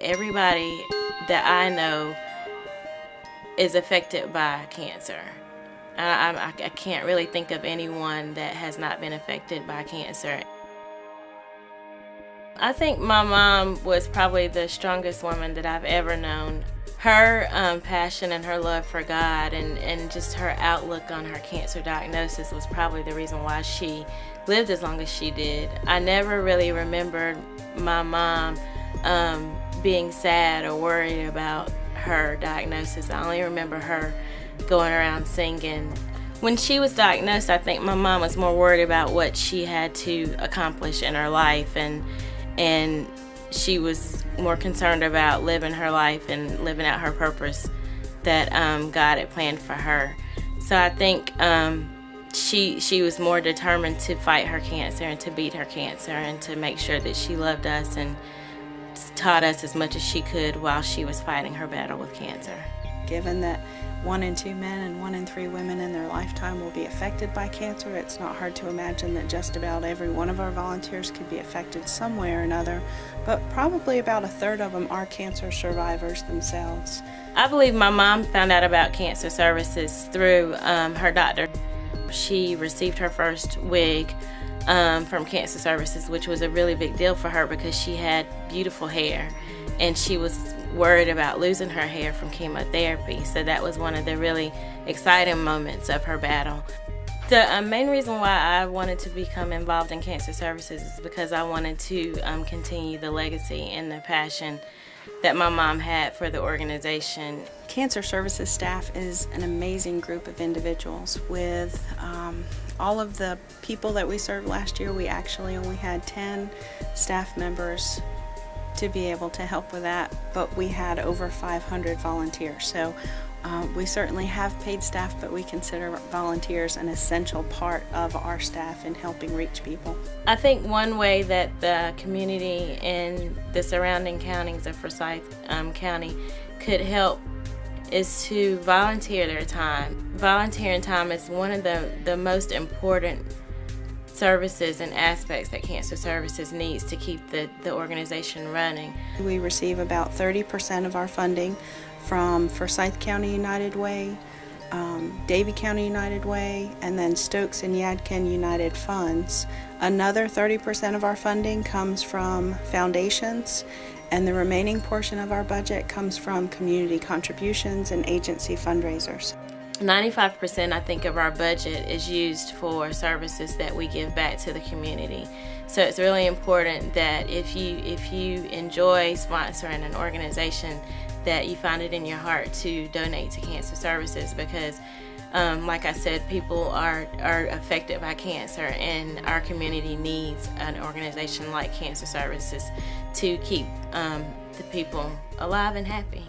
Everybody that I know is affected by cancer. I can't really think of anyone that has not been affected by cancer. I think my mom was probably the strongest woman that I've ever known. Her passion and her love for God and just her outlook on her cancer diagnosis was probably the reason why she lived as long as she did. I never really remembered my mom being sad or worried about her diagnosis. I only remember her going around singing. When she was diagnosed, I think my mom was more worried about what she had to accomplish in her life, and she was more concerned about living her life and living out her purpose that God had planned for her. So I think she was more determined to fight her cancer and to beat her cancer and to make sure that she loved us and taught us as much as she could while she was fighting her battle with cancer. Given that 1 in 2 men and 1 in 3 women in their lifetime will be affected by cancer, it's not hard to imagine that just about every one of our volunteers could be affected some way or another, but probably about 1/3 of them are cancer survivors themselves. I believe my mom found out about cancer services through her doctor. She received her first wig from Cancer Services, which was a really big deal for her because she had beautiful hair and she was worried about losing her hair from chemotherapy. So that was one of the really exciting moments of her battle. The main reason why I wanted to become involved in Cancer Services is because I wanted to continue the legacy and the passion that my mom had for the organization. Cancer Services staff is an amazing group of individuals. With all of the people that we served last year, we actually only had 10 staff members to be able to help with that, but we had over 500 volunteers. So we certainly have paid staff, but we consider volunteers an essential part of our staff in helping reach people. I think one way that the community in the surrounding counties of Forsyth County could help is to volunteer their time. Volunteering time is one of the most important services and aspects that Cancer Services needs to keep the organization running. We receive about 30% of our funding from Forsyth County United Way, Davie County United Way, and then Stokes and Yadkin United Funds. Another 30% of our funding comes from foundations, and the remaining portion of our budget comes from community contributions and agency fundraisers. 95% I think of our budget is used for services that we give back to the community. So it's really important that if you enjoy sponsoring an organization, that you find it in your heart to donate to Cancer Services, because like I said, people are affected by cancer, and our community needs an organization like Cancer Services to keep the people alive and happy.